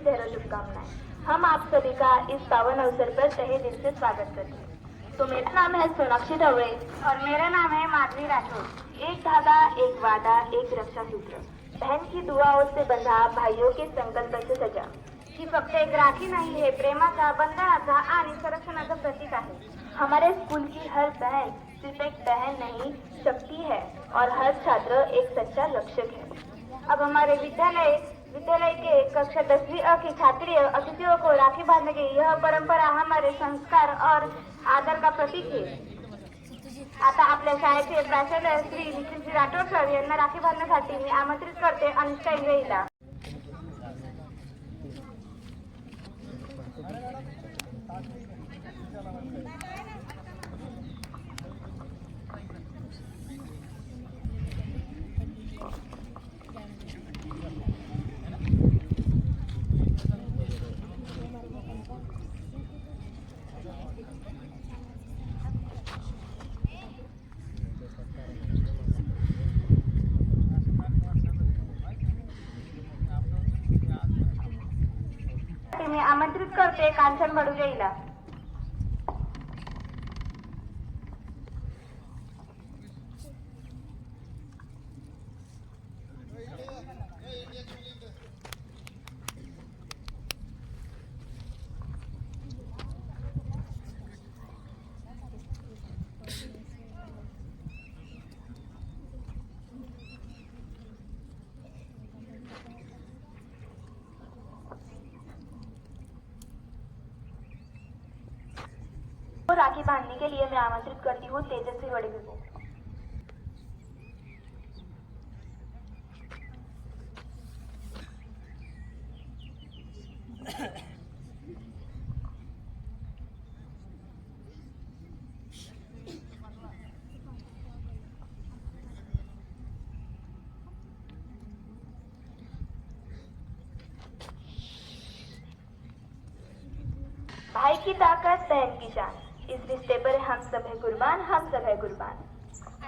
ढेरों शुभकामनाएं। हम आप सभी का इस पावन अवसर पर तहे दिल से स्वागत करते हैं। तो मेरा नाम है सोनाक्षी ढवळे और मेरा नाम है माधवी राठौर। एक धागा, एक वादा, एक रक्षा सूत्र, बहन की दुआओं से बंधा, भाइयों के संकल्प से सजा। ही फक्त एक राखी नाही है, प्रेमाचा, बंधनाचा आणि संरक्षणाचं प्रतीक आहे। हमारे स्कूल की हर बहन सिर्फ एक बहन नहीं, शक्ति है और हर छात्र एक सच्चा रक्षक है। अब हमारे विद्यालय के कक्षा 10वीं अ की छात्री अतिथियों को राखी बांधने की यह परंपरा हमारे संस्कार और आदर का प्रतीक है। आता आपल्या शाळेचे प्राचार्य श्री निखिल राठोड सर यांना राखी बांधण्यासाठी मी आमंत्रित करते अनुष्का इंगळेला। मी आमंत्रित करते कांचन बडुजेला। राखी बांधने के लिए मैं आमंत्रित करती हूँ तेजस्वी वड़ेकर को। भाई की ताकत, बहन की शान, इस रिश्ते पर हम सब है कुर्बान, हम सब है कुर्बान।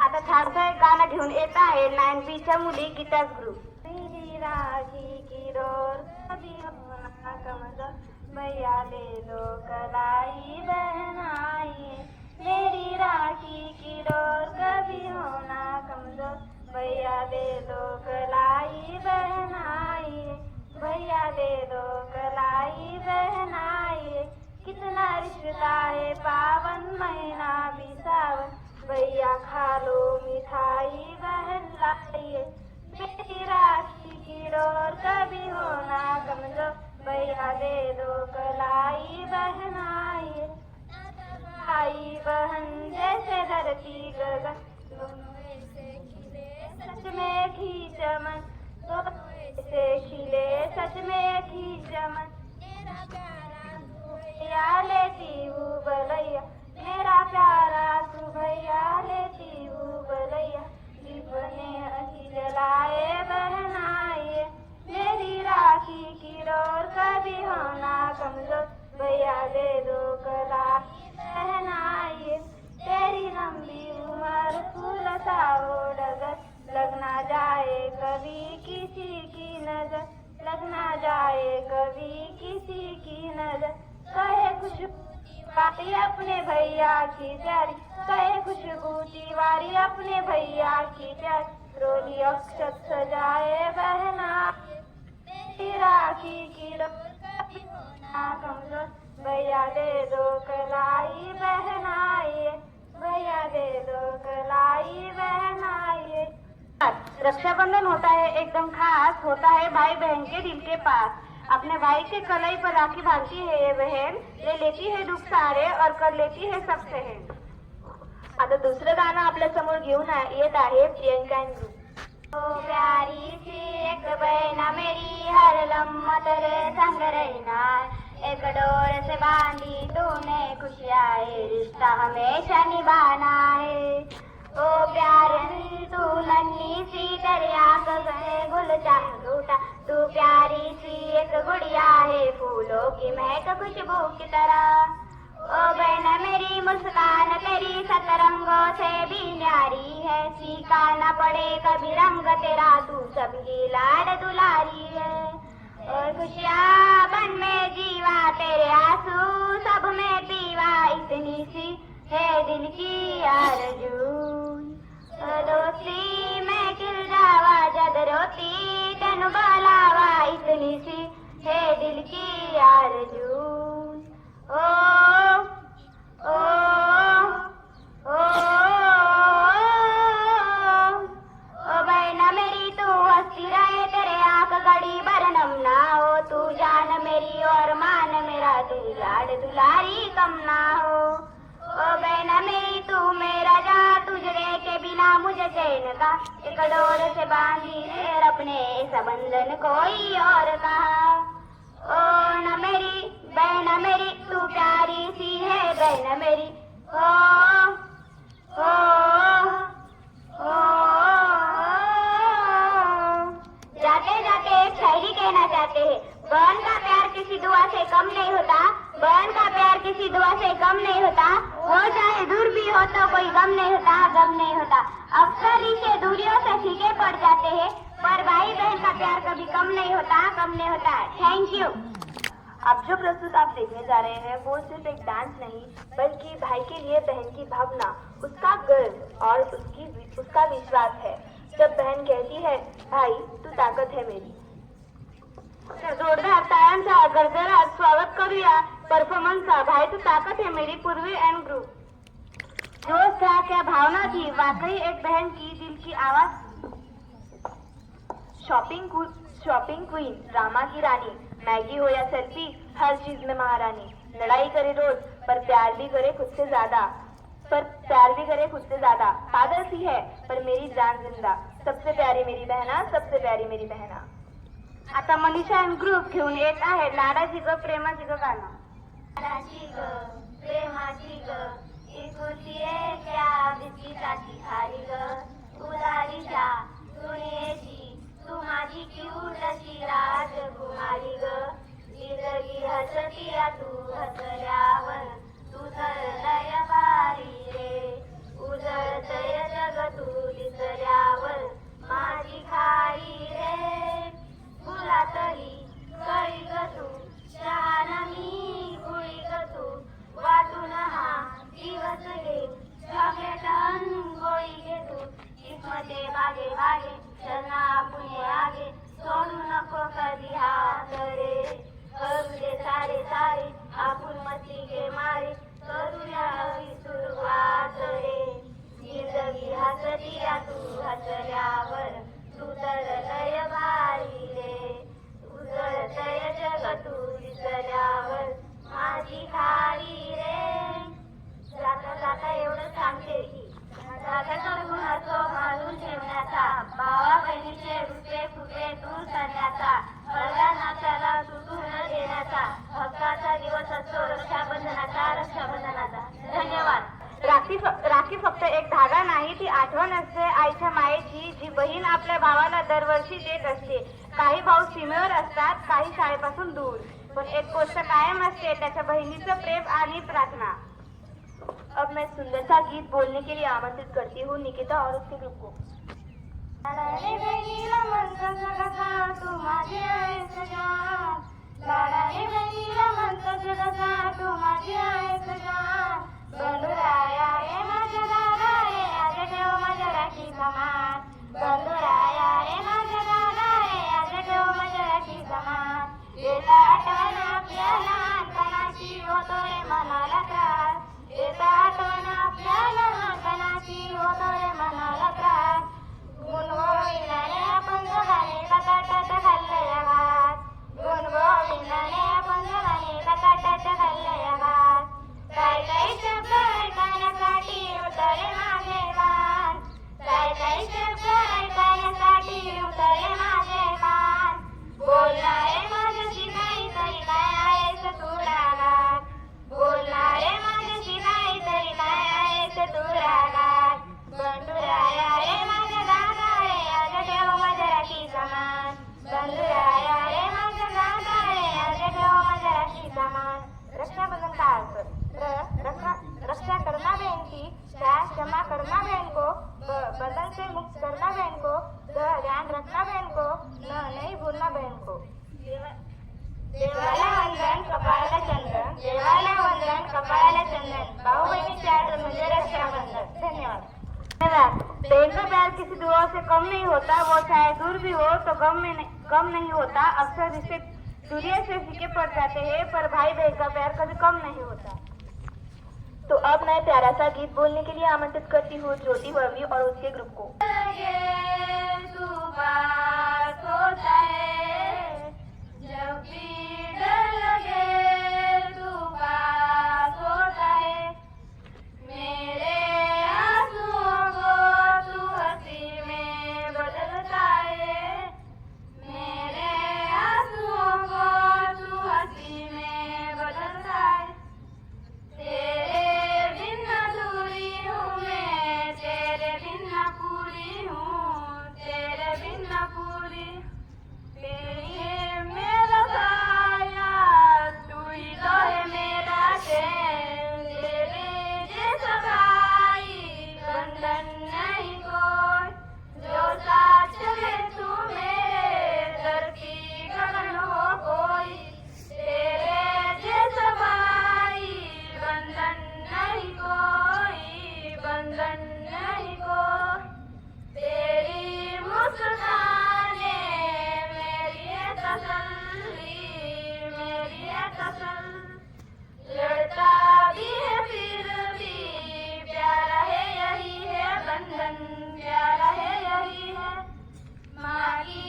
आता छानसं एक गाणं घेऊन येत आहे 9Bच्या मुली गीतास ग्रुप। मेरी राखी की डोर कभी होना कमजोर, भैया दे दो कलाई बहनाई। मेरी राखी की डोर कभी होना कमजोर, भैया दे दो कलाई बहनाई। भैया दे दो कलाई बहनाई। कितना रिश्ता है पावन महीना भी सावन, भैया खा लो मिठाई बहन लाइए। मेरी राखी की डोर कभी होना कमजोर, भैया दे दो कलाई बहनाई। भाई बहन जैसे धरती गगन, दोनों ऐसे खिले सच में खी चमन, दोनों ऐसे खिले सच में खी चमन। मेरा प्यारा भैया लेती हूँ बलैया, मेरा प्यारा तू भैया लेती हूँ बलैया। दीपने असी जलाए बहनाइए, मेरी राखी की डोर कभी होना कमजोर, भैया दे दो कलाई बहनाइए। तेरी लंबी उम्र फूल सा वो डगर, लगना जाए कभी किसी की नजर, लगना जाए कभी किसी की नजर। कहे खुशबू वारी अपने भैया की प्यारी, कहे खुशबू वारी अपने भैया की प्यारी। रोली अक्षत सजाए बहना, मेरी राखी की डोर कभी होना कमजोर, भैया दे दो कलाई बहनाइए, भैया दे दो कलाई बहनाइए। रक्षाबंधन होता है एकदम खास, होता है भाई बहन के दिल के पास। अपने भाई के कलाई पर राखी बांधती है ये बहन, ले लेती है दुख सारे और कर लेती है सब सहन। आता दुसरं गाणं आपल्या समोर घेऊन येत आहे प्रियंका एंड ग्रुप। ओ प्यारी सी एक बहना मेरी, हर लम्हा तेरे संग रहना, एक डोर से बांधी तूने खुशियाँ, रिश्ता हमेशा निभाना है। ओ प्यारी तू नन्ही सी तेरी आंखों में गुल चाहे टूटा, तू प्यारी सी एक गुड़िया है फूलों की महक खुशबू की तरह। ओ बहना मेरी मुस्कान तेरी सतरंगों से भी न्यारी है, सीखा न पड़े कभी रंग तेरा, तू सबकी लाड दुलारी है। और खुशियाँ दिल की आरज़ू। ओ ओ ओ ओ बहना मेरी तू हंसती रहे, तेरे आंख घड़ी भर नम ना हो। तू जान मेरी और मान मेरा, तू लाड दुलारी कम ना हो। ओ बहना मेरी तू मेरा जान, तुझे के बिना मुझे चैन का, एक डोर से बांधी है अपने सबंधन कोई और कहा। ओ न मेरी बहना मेरी तू प्यारी सी है बहना मेरी। हो हो हो जाते जाते एक शायरी कहना चाहते हैं, बहन का प्यार किसी दुआ से कम नहीं होता, बहन का प्यार किसी दुआ से कम नहीं होता। हो चाहे दूर भी हो तो कोई गम नहीं होता, गम नहीं होता। अक्सर इसे दूरियों से फीके पड़ जाते हैं, पर भाई बहन का प्यार कभी कम नहीं होता, कम नहीं होता। Thank you. अब जो प्रस्तुत आप देखने जा रहे हैं वो सिर्फ एक डांस नहीं, बल्कि भाई के लिए बहन की भावना, उसका गर्व और उसका विश्वास है। जब बहन कहती है, भाई तू ताकत है मेरी। जोरदार टाळ्यांचा गरगरात स्वागत करूया परफॉर्मन्सचा भाई तू ताकत है मेरी पूर्वी एंड ग्रुप। जोश था क्या भावना थी, वाकई एक बहन की दिल की आवाज। शॉपिंग क्वीन, ड्रामा की रानी, मैगी हो या सेल्फी, हर चीज में महारानी। लड़ाई करे रोज पर प्यार भी करे खुद से ज्यादा, पागल सी है पर मेरी जान जिंदा। सबसे प्यारी मेरी बहना, सबसे प्यारी मेरी बहना। आता मनीषा एंड ग्रुप घेऊन येत आहे लाडाची ग प्रेमाची ग गाणं। लाडाची ग प्रेमाची ग एकुलती एक या बिस्किटाची खारी ग, उदारीच्या दुनियेची तू माझी क्यूट अशी राजकुमारी ग। जिंदगी हसतिया तू हसल्यावर, तू तर लय भारी रे, उजळतय जग तू दिसल्यावर, माझी खारी रे। फुला तरी कळी ग तू, शहाणा मी गुळी ग तू, वाटून हा दिवस घे, चॉकलेट गोळी घे तू। किस्मते बागे बागे चलना पुणे आगे, सोडू नको कधी हात रे, करू दे सारे सारे आपण मस्ती घे मारे, करूया हवी सुरुवात रे। जिंदगी हसतिया तू हसल्यावर, तू तर लय भारी रे, उजळतय जग तू दिसल्यावर, माझी खारी रे। जाता जाता एवढं सांगते की जाता गुण असो घालून ठेवण्याचा, भावा बहिणीचे रुपये फुटे दूर करण्याचा, सगळ्या नात्याला सुटून देण्याचा, हक्काचा दिवस असतो रक्षाबंधनाचा, रक्षाबंधनाचा। धन्यवाद। राखी फक्त एक धागा नाही, ती आठवण असते आईच्या मायेची, जी बहीण आपल्या भावाला दरवर्षी देत असते। काही भाऊ सीमेवर असतात, काही शाळेपासून दूर, पण एक गोष्ट कायम असते, त्याच्या बहिणीचं प्रेम आणि प्रार्थना। अब मैं सुंदर सा गीत बोलने के लिए आमंत्रित करती हूँ निकिता और उसके ग्रुप को। लाडाने बहिणीला म्हणतो जगाचा तू माझी आहेस जान, लाडाने बहिणीला म्हणतो जगाचा तू माझी आहेस जान। बंधुराया रे माझ्या दादा रे, आज ठेव माझ्या राखीचा मान, बंधुराया रे माझ्या दादा रे, आज ठेव माझ्या राखीचा मान। येता आठवण आपल्या लहानपणाची, होतो रे मनाला त्रास, येता आठवण आपल्या लहानपणाची, होतो रे मनाला त्रास। गुणगोविंदाने आपण जगाने कटाटात खाल्लंय भात, गुणगोविंदाने आपण जगाने कटाटात खाल्लंय भात। काय काय शब्द ऐकण्यासाठी उतरे माझे कान, काय काय शब्द ऐकण्यासाठी उतरे माझे कान। बोलणारे माझ्याशी काहीतरी काय आहेस तू रागात, बोलणारे माझ्याशी काहीतरी काय आहेस तू रागात। बंधुराया रे माझ्या दादा रे, आज ठेव माझ्या राखीचा मान, बंधुराया रे माझ्या दादा रे, आज ठेव माझ्या राखीचा मान। रक्षाबंधन का अर्थ? रक्षा करना बहन की, क्षमा करना बहन को, बंधन से मुक्त करना बहन को, ध्यान रखना बहन को, नहीं भूलना बहन को। देवाला वंदन कपाळाला चंदन, देवाला वंदन कपाळाला चंदन, भाऊ बहिणीची आठवण म्हणजे रक्षाबंधन। धन्यवाद। बहन का प्यार किसी दुआ से कम नहीं होता, वो चाहे दूर भी हो तो कम नहीं होता। अक्सर सूर्य से फीके पड़ जाते हैं पर भाई बहन का प्यार कभी कम नहीं होता। तो अब मैं प्यारा सा गीत बोलने के लिए आमंत्रित करती हूँ ज्योति वर्मी और उसके ग्रुप को। जब भी डर लगे तू पास होता है, मेरे आंसुओं को तू हंसी में बदलता है, मेरे आंसुओं को तू हंसी में बदलता है। तेरे बिन अधूरी हूँ मैं, तेरे बिन पूरी हूँ, तेरे बिन पूरी। तेरी है मेरा साया, तू ही तो है मेरा चैन, तेरे जैसा भाई बंधन नहीं कोई, जो साथ चले तू मेरे धरती गगन हो कोई, तेरे जैसा भाई बंधन नहीं कोई, बंधन नहीं कोई। तेरी मुस्काने मेरी है तसल्ली, मेरी है तसल्ली। लड़ता भी है फिर भी प्यारा है यही है बंधन, प्यारा है यही है। माँ की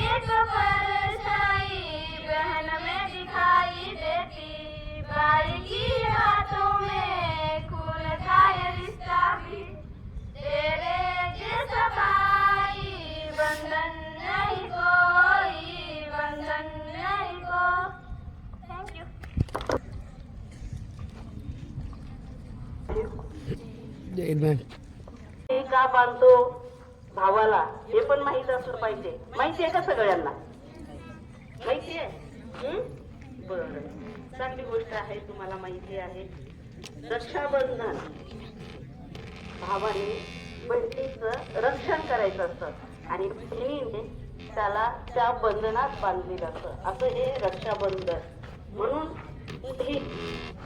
एक परछाई बहन में दिखाई देती, भाई की बातों में खून का ये रिश्ता भी, तेरे जैसा भाई बंधन नहीं कोई, बंधन नहीं कोई। Thank you. का बांधतो भावाला हे पण माहित असलं पाहिजे. माहिती आहे का सगळ्यांना? माहिती आहे? बरं, चांगली गोष्ट आहे, तुम्हाला माहिती आहे. रक्षाबंधन भावाने बहिणीचं रक्षण करायचं असतं आणि बहिणीने त्याला त्या बंधनात बांधलेलं असतं, असं हे रक्षाबंधन. म्हणून ही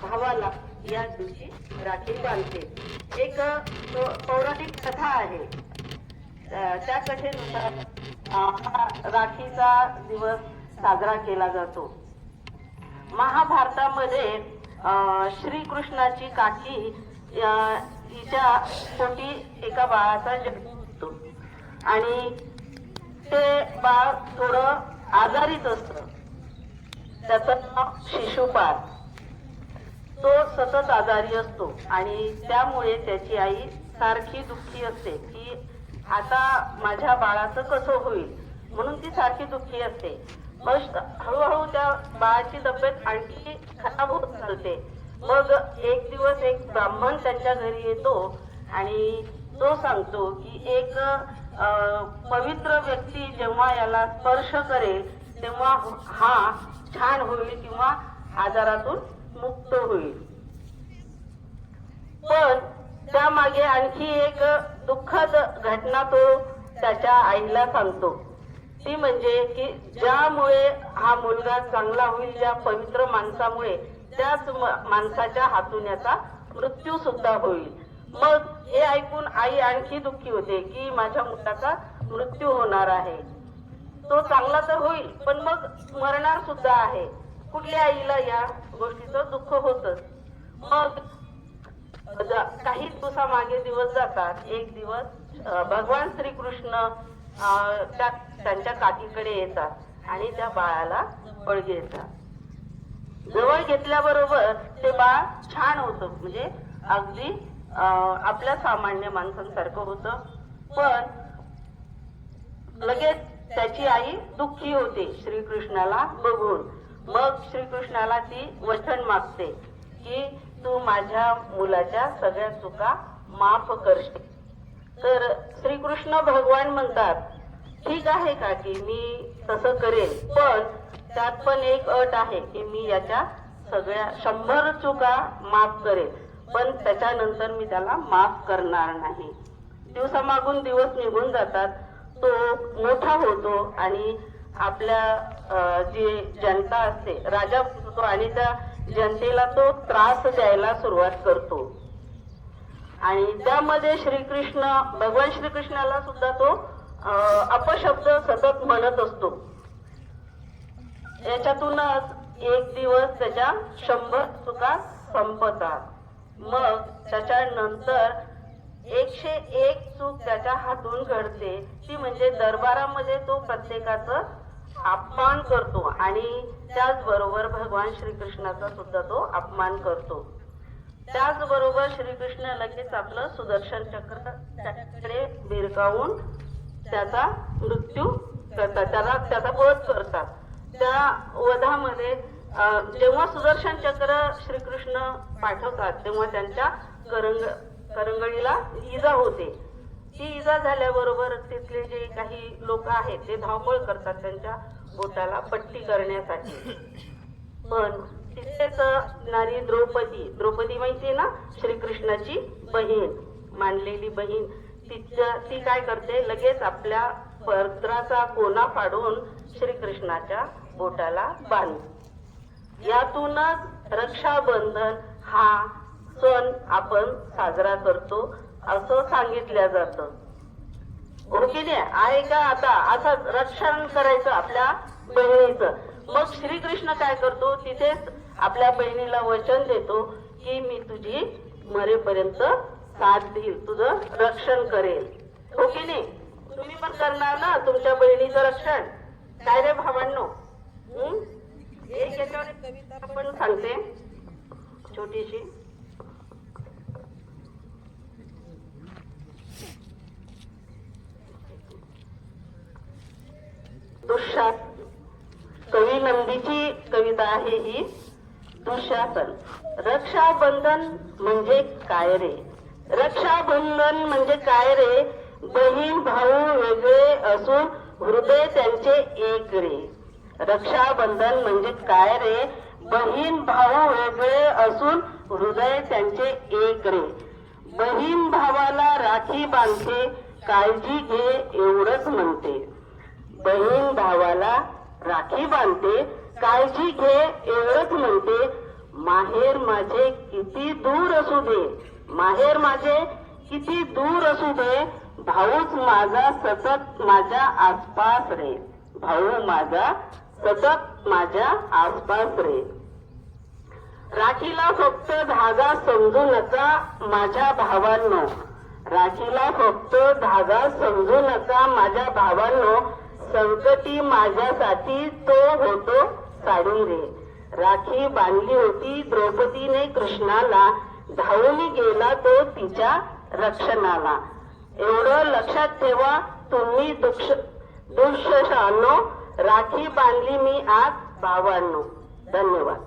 भावाला या दिवशी राखी बांधते. एक पौराणिक कथा आहे. त्या कथेनुसार हा राखीचा दिवस साजरा केला जातो. महाभारतामध्ये श्रीकृष्णाची काकी हिच्या पोटी एका बाळाचा जन्म होतो आणि ते बाळ थोडं आजारीच असतं. त्याचं नाव शिशुपाल. तो सतत आजारी असतो आणि त्यामुळे त्याची आई सारखी दुःखी असते की आता माझ्या बाळाचं कसं होईल, म्हणून ती सारखी दुःखी असते. मग हळूहळू त्या बाळाची तब्येत आणखी खराब होत चालते. मग एक दिवस एक ब्राह्मण त्यांच्या घरी येतो आणि तो सांगतो की एक पवित्र व्यक्ती जेव्हा याला स्पर्श करेल तेव्हा हा छान होईल किंवा आजारातून मुक्त होईल. पण त्यामागे आणखी एक दुःखद घटना तो त्याच्या आईला सांगतो. ती म्हणजे की ज्यामुळे हा मुलगा चांगला होईल, ज्या पवित्र माणसामुळे, त्याच माणसाच्या हातून याचा मृत्यू सुद्धा होईल. मग हे ऐकून आई आणखी दुःखी होते की माझ्या मुलाचा मृत्यू होणार आहे. तो चांगला तर होईल पण मग मरणार सुद्धा आहे. कुठल्या आईला या गोष्टीचं दुःख होतच. मग काही दिवसामागे दिवस जातात. एक दिवस भगवान श्रीकृष्ण त्यांच्या काकीकडे येतात आणि त्या बाळाला जवळ घेतात. जवळ घेतल्याबरोबर ते बाळ छान होतं, म्हणजे अगदी आपल्या सामान्य माणसांसारखं होतं. पण लगेच त्याची आई दुःखी होते श्रीकृष्णाला बघून. मग श्रीकृष्णाला ती वचन मागते की तू माझ्या मुलाच्या सगळ्या चुका माफ करशील. तर श्रीकृष्ण भगवान म्हणतात ठीक आहे का की मी तसं करेल, पण त्यात पण एक अट आहे की मी याच्या सगळ्या 100 चुका माफ करेल, पण त्याच्यानंतर मी त्याला माफ करणार नाही. दिवसामागून दिवस निघून जातात. तो मोठा होतो आणि आपल्या जी जनता असते, राजा होतो आणि त्या जनतेला तो त्रास द्यायला सुरुवात करतो. आणि त्यामध्ये श्रीकृष्ण, भगवान श्रीकृष्णाला सुद्धा तो अपशब्द सतत म्हणत असतो. याच्यातूनच एक दिवस त्याच्या 100 चुका संपतात. मग त्याच्यानंतर 101 चूक त्याच्या हातून घडते, ती म्हणजे दरबारामध्ये तो प्रत्येकाचं अपमान करतो आणि त्याचबरोबर भगवान श्रीकृष्णाचा सुद्धा तो अपमान करतो. त्याचबरोबर श्रीकृष्ण लगेच आपलं सुदर्शन चक्र त्याच्याकडे भिरकावून त्याचा मृत्यू करतात, त्याचा वध करतात. त्या वधामध्ये जेव्हा सुदर्शन चक्र श्रीकृष्ण पाठवतात तेव्हा त्यांच्या करंगळीला इजा होते. ती इजा झाल्याबरोबर तिथले जे काही लोक आहेत ते धावपळ करतात त्यांच्या बोटाला पट्टी करण्यासाठी. पण तिथेच नारी द्रौपदी माहितीये ना, श्रीकृष्णाची बहीण, मानलेली बहीण, ती काय करते, लगेच आपल्या पदराचा कोना फाडून श्रीकृष्णाच्या बोटाला बांधते. यातूनच रक्षाबंधन हा सण आपण साजरा करतो असं सांगितलं जातं. हो की नाही? आहे का? आता असं रक्षण करायचं आपल्या बहिणीचं. मग श्रीकृष्ण काय करतो, तिथेच आपल्या बहिणीला वचन देतो की मी तुझी मरेपर्यंत साथ देईल, तुझं रक्षण करेल. हो की नाही? तुम्ही पण करणार ना तुमच्या बहिणीचं रक्षण? काय रे भावांनो? एक याच्यावर एक कविता पण सांगते छोटीशी. दुःशासन, कवी नंदीची कविता आहे ही. दुःशासन. रक्षाबंधन म्हणजे काय रे? रक्षाबंधन म्हणजे काय रे? बहीण भाऊ वेगळे असून हृदय त्यांचे एक रे. रक्षाबंधन म्हणजे काय रे? बहीण भाऊ वेगळे असून हृदय त्यांचे एक रे. बहीण भावाला राखी बांधते, काळजी घे एवढंच म्हणते. बहीण भावाला राखी बांधते, काळजी घे एवढंच म्हणते. माहेर माझे किती दूर असू दे, माहेर माझे किती दूर असू दे, भाऊच माझा सतत माझ्या आसपास रे. भाऊ माझा सतत माझ्या आसपास रे. राखीला फक्त धागा समजू नका माझ्या भावांनो, राखीला फक्त धागा समजू नका माझ्या भावांनो. संकटी माझ्यासाठी तो होतो साडी रे. राखी बांधली होती द्रौपदीने कृष्णाला, धावून गेला तो तिच्या रक्षणाला. एवढं लक्षात ठेवा तुम्ही दुःशासनो, राखी बांधली मी आज भावांनो. धन्यवाद.